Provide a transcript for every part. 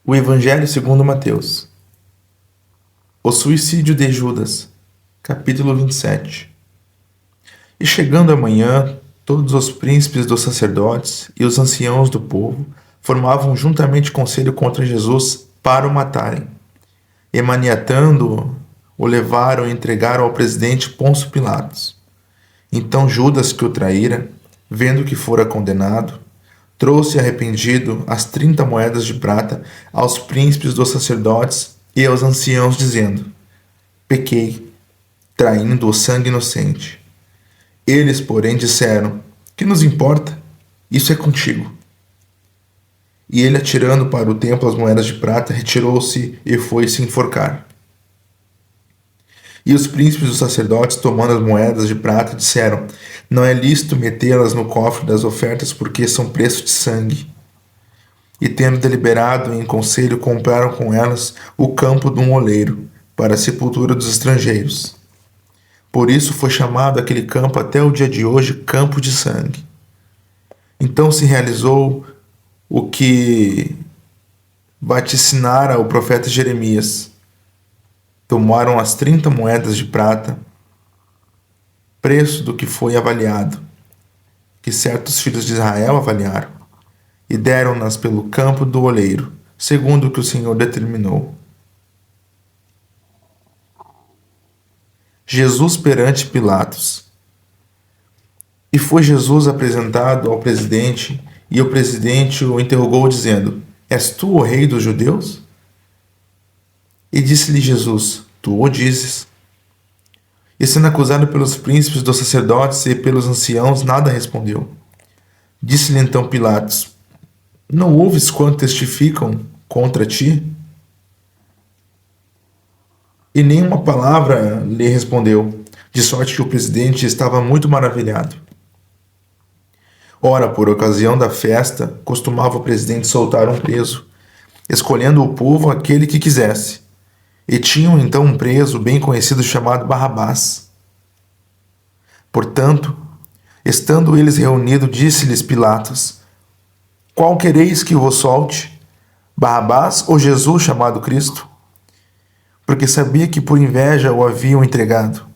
O Evangelho segundo Mateus. O suicídio de Judas, capítulo 27. E chegando a manhã, todos os príncipes dos sacerdotes e os anciãos do povo formavam juntamente conselho contra Jesus para o matarem. E maniatando-o, o levaram e entregaram ao presidente Pôncio Pilatos. Então Judas, que o traíra, vendo que fora condenado, trouxe arrependido as 30 moedas de prata aos príncipes dos sacerdotes e aos anciãos, dizendo: Pequei, traindo o sangue inocente. Eles, porém, disseram: Que nos importa? Isso é contigo. E ele, atirando para o templo as moedas de prata, retirou-se e foi se enforcar. E os príncipes dos sacerdotes, tomando as moedas de prata, disseram: Não é lícito metê-las no cofre das ofertas, porque são preço de sangue. E tendo deliberado em conselho, compraram com elas o campo de um oleiro, para a sepultura dos estrangeiros. Por isso foi chamado aquele campo até o dia de hoje Campo de Sangue. Então se realizou o que vaticinara o profeta Jeremias. Tomaram as 30 moedas de prata, preço do que foi avaliado, que certos filhos de Israel avaliaram, e deram-nas pelo campo do oleiro, segundo o que o Senhor determinou. Jesus perante Pilatos. E foi Jesus apresentado ao presidente, e o presidente o interrogou, dizendo: És tu o rei dos judeus? E disse-lhe Jesus: Tu o dizes. E sendo acusado pelos príncipes dos sacerdotes e pelos anciãos, nada respondeu. Disse-lhe então Pilatos: Não ouves quanto testificam contra ti? E nenhuma palavra lhe respondeu, de sorte que o presidente estava muito maravilhado. Ora, por ocasião da festa, costumava o presidente soltar um preso, escolhendo o povo aquele que quisesse. E tinham então um preso bem conhecido chamado Barrabás. Portanto, estando eles reunidos, disse-lhes Pilatos: Qual quereis que vos solte? Barrabás ou Jesus chamado Cristo? Porque sabia que por inveja o haviam entregado.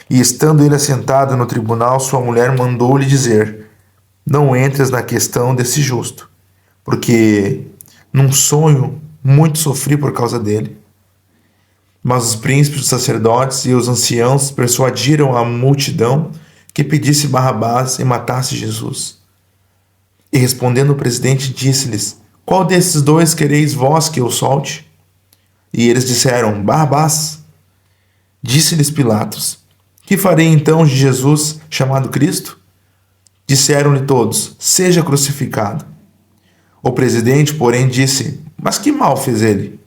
E estando ele assentado no tribunal, sua mulher mandou-lhe dizer: Não entres na questão desse justo, porque num sonho muito sofri por causa dele. Mas os príncipes dos sacerdotes e os anciãos persuadiram a multidão que pedisse Barrabás e matasse Jesus. E respondendo o presidente, disse-lhes: Qual desses dois quereis vós que eu solte? E eles disseram: Barrabás. Disse-lhes Pilatos: Que farei então de Jesus, chamado Cristo? Disseram-lhe todos: Seja crucificado. O presidente, porém, disse: Mas que mal fez ele?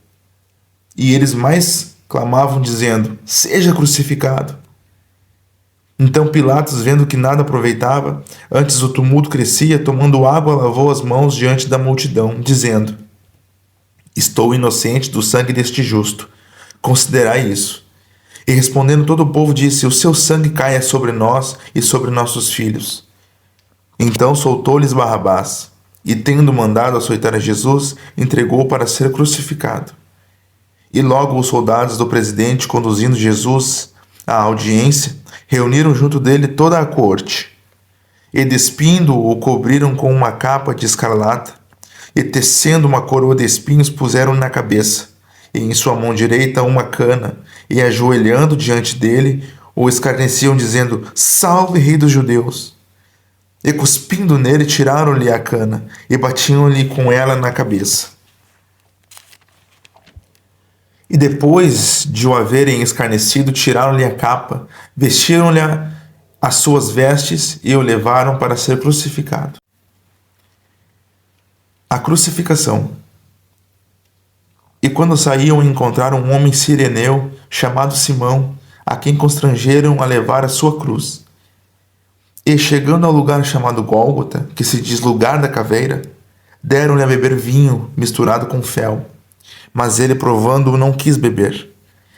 E eles mais clamavam, dizendo: Seja crucificado. Então Pilatos, vendo que nada aproveitava, antes o tumulto crescia, tomando água, lavou as mãos diante da multidão, dizendo: Estou inocente do sangue deste justo. Considerai isso. E respondendo todo o povo, disse: O seu sangue caia sobre nós e sobre nossos filhos. Então soltou-lhes Barrabás, e tendo mandado açoitar a Jesus, entregou para ser crucificado. E logo os soldados do presidente, conduzindo Jesus à audiência, reuniram junto dele toda a corte. E despindo-o, cobriram com uma capa de escarlata, e tecendo uma coroa de espinhos, puseram na cabeça, e em sua mão direita uma cana, e ajoelhando diante dele, o escarneciam, dizendo: Salve, rei dos judeus! E cuspindo nele, tiraram-lhe a cana, e batiam-lhe com ela na cabeça. E depois de o haverem escarnecido, tiraram-lhe a capa, vestiram-lhe as suas vestes e o levaram para ser crucificado. A crucificação. E quando saíam, encontraram um homem sireneu chamado Simão, a quem constrangeram a levar a sua cruz. E chegando ao lugar chamado Gólgota, que se diz lugar da caveira, deram-lhe a beber vinho misturado com fel. Mas ele, provando-o, não quis beber.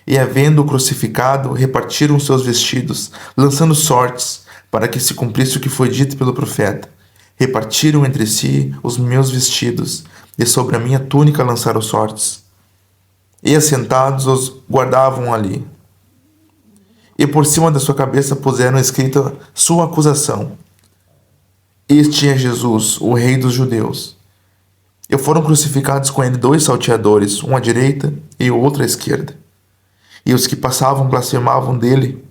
E, havendo-o crucificado, repartiram seus vestidos, lançando sortes, para que se cumprisse o que foi dito pelo profeta: Repartiram entre si os meus vestidos, e sobre a minha túnica lançaram sortes. E assentados os guardavam ali. E por cima da sua cabeça puseram escrita sua acusação: Este é Jesus, o Rei dos Judeus. E foram crucificados com ele 2 salteadores, um à direita e o outro à esquerda. E os que passavam blasfemavam dele,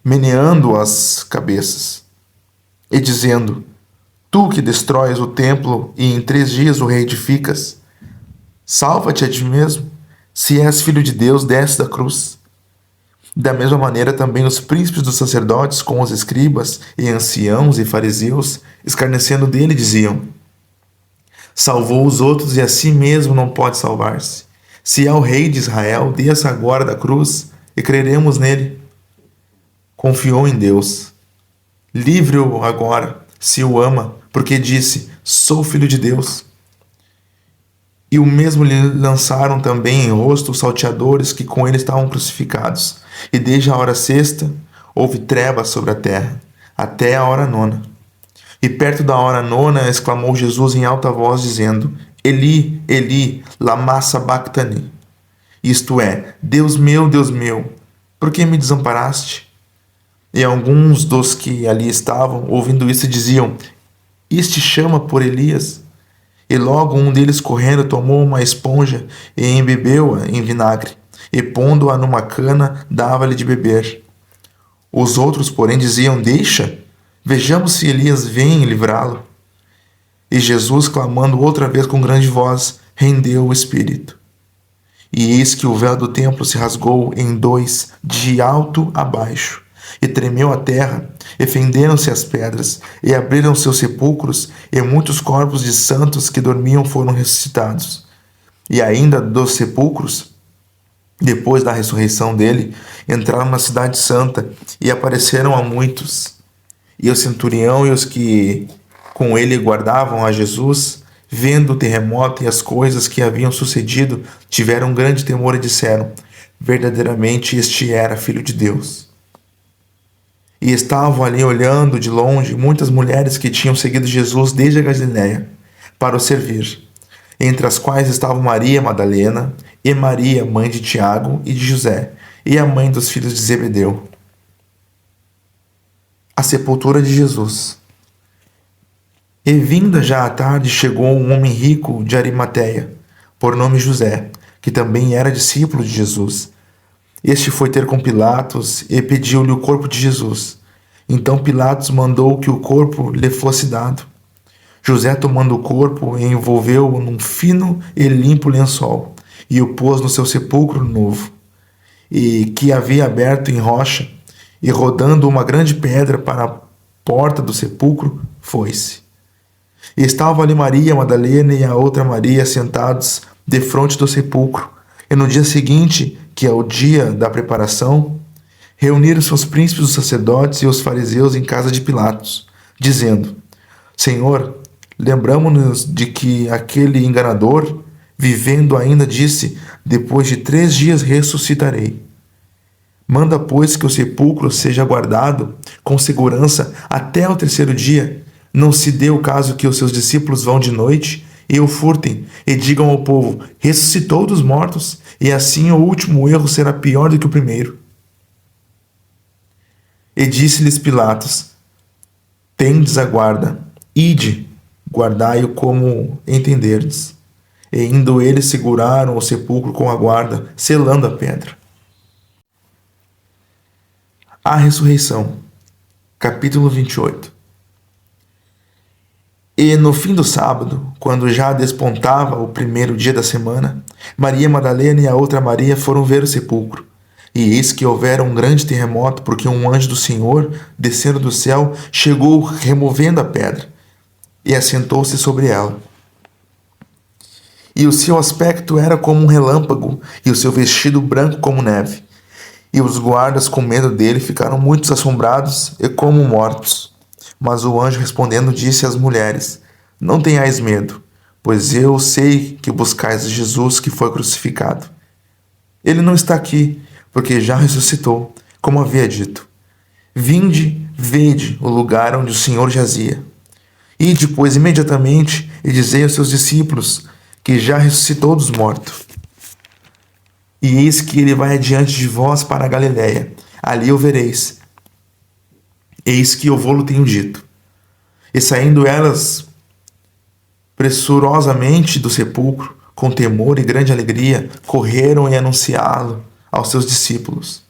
meneando as cabeças, e dizendo: Tu que destróis o templo e em 3 dias o reedificas, salva-te a ti mesmo. Se és filho de Deus, desce da cruz. Da mesma maneira também os príncipes dos sacerdotes com os escribas e anciãos e fariseus, escarnecendo dele, diziam: Salvou os outros e a si mesmo não pode salvar-se. Se é o rei de Israel, desça agora da cruz e creremos nele. Confiou em Deus. Livre-o agora, se o ama, porque disse: Sou filho de Deus. E o mesmo lhe lançaram também em rosto os salteadores que com ele estavam crucificados. E desde a hora 6ª houve trevas sobre a terra, até a hora 9ª. E perto da hora 9ª exclamou Jesus em alta voz, dizendo: Eli, Eli, lama sabachthani. Isto é: Deus meu, por que me desamparaste? E alguns dos que ali estavam, ouvindo isso, diziam: Este chama por Elias. E logo um deles, correndo, tomou uma esponja e embebeu-a em vinagre, e pondo-a numa cana, dava-lhe de beber. Os outros, porém, diziam: Deixa, vejamos se Elias vem livrá-lo. E Jesus, clamando outra vez com grande voz, rendeu o espírito. E eis que o véu do templo se rasgou em 2, de alto a baixo, e tremeu a terra, e fenderam-se as pedras, e abriram seus sepulcros, e muitos corpos de santos que dormiam foram ressuscitados. E ainda dos sepulcros, depois da ressurreição dele, entraram na cidade santa, e apareceram a muitos. E o centurião e os que com ele guardavam a Jesus, vendo o terremoto e as coisas que haviam sucedido, tiveram grande temor e disseram: Verdadeiramente este era filho de Deus. E estavam ali olhando de longe muitas mulheres que tinham seguido Jesus desde a Galiléia para o servir, entre as quais estavam Maria Madalena e Maria, mãe de Tiago e de José, e a mãe dos filhos de Zebedeu. A sepultura de Jesus. E vinda já à tarde, chegou um homem rico de Arimateia, por nome José, que também era discípulo de Jesus. Este foi ter com Pilatos e pediu-lhe o corpo de Jesus. Então Pilatos mandou que o corpo lhe fosse dado. José, tomando o corpo, envolveu-o num fino e limpo lençol e o pôs no seu sepulcro novo, e que havia aberto em rocha, e rodando uma grande pedra para a porta do sepulcro, foi-se. E estavam ali Maria Madalena e a outra Maria sentados defronte do sepulcro. E no dia seguinte, que é o dia da preparação, reuniram-se os príncipes dos sacerdotes e os fariseus em casa de Pilatos, dizendo: Senhor, lembramo-nos de que aquele enganador, vivendo ainda, disse: Depois de 3 dias ressuscitarei. Manda, pois, que o sepulcro seja guardado com segurança até o 3º dia. Não se dê o caso que os seus discípulos vão de noite e o furtem, e digam ao povo: ressuscitou dos mortos, e assim o último erro será pior do que o primeiro. E disse-lhes Pilatos: Tendes a guarda, ide, guardai-o como entenderdes. E indo eles, seguraram o sepulcro com a guarda, selando a pedra. A ressurreição. Capítulo 28. E no fim do sábado, quando já despontava o 1º dia da semana, Maria Madalena e a outra Maria foram ver o sepulcro. E eis que houvera um grande terremoto, porque um anjo do Senhor, descendo do céu, chegou removendo a pedra, e assentou-se sobre ela. E o seu aspecto era como um relâmpago, e o seu vestido branco como neve. E os guardas, com medo dele, ficaram muito assombrados e como mortos. Mas o anjo, respondendo, disse às mulheres: Não tenhais medo, pois eu sei que buscais Jesus que foi crucificado. Ele não está aqui, porque já ressuscitou, como havia dito. Vinde, vede o lugar onde o Senhor jazia. E depois, imediatamente, e dizei aos seus discípulos que já ressuscitou dos mortos. E eis que ele vai adiante de vós para a Galiléia. Ali o vereis. Eis que eu vou-lo tenho dito. E saindo elas pressurosamente do sepulcro, com temor e grande alegria, correram e anunciá-lo aos seus discípulos.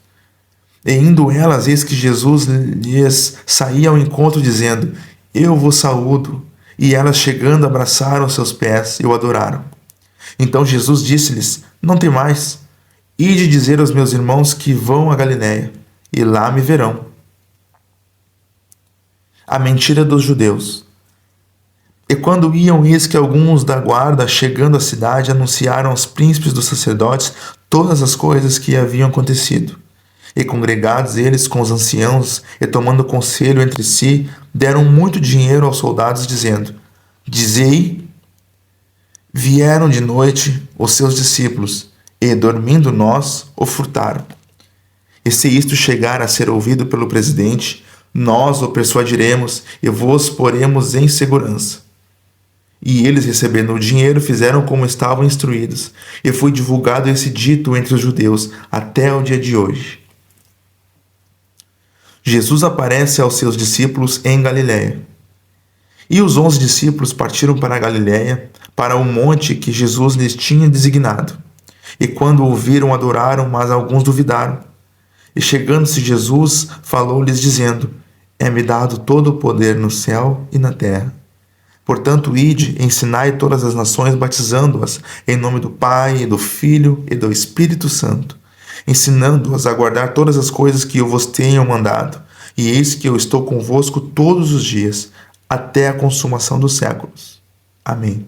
E indo elas, eis que Jesus lhes saía ao encontro, dizendo: Eu vos saúdo. E elas, chegando, abraçaram seus pés e o adoraram. Então Jesus disse-lhes: Não temais, ide dizer aos meus irmãos que vão a Galiléia, e lá me verão. A mentira dos judeus. E quando iam, eis que alguns da guarda, chegando à cidade, anunciaram aos príncipes dos sacerdotes todas as coisas que haviam acontecido. E congregados eles com os anciãos, e tomando conselho entre si, deram muito dinheiro aos soldados, dizendo: Dizei, vieram de noite os seus discípulos, e, dormindo nós, o furtaram. E se isto chegar a ser ouvido pelo presidente, nós o persuadiremos e vos poremos em segurança. E eles, recebendo o dinheiro, fizeram como estavam instruídos, e foi divulgado esse dito entre os judeus até o dia de hoje. Jesus aparece aos seus discípulos em Galiléia. E os 11 discípulos partiram para a Galiléia, para o monte que Jesus lhes tinha designado. E quando o viram, adoraram, mas alguns duvidaram. E chegando-se Jesus, falou-lhes, dizendo: É-me dado todo o poder no céu e na terra. Portanto, ide, ensinai todas as nações, batizando-as em nome do Pai, e do Filho e do Espírito Santo, ensinando-as a guardar todas as coisas que eu vos tenho mandado. E eis que eu estou convosco todos os dias, até a consumação dos séculos. Amém.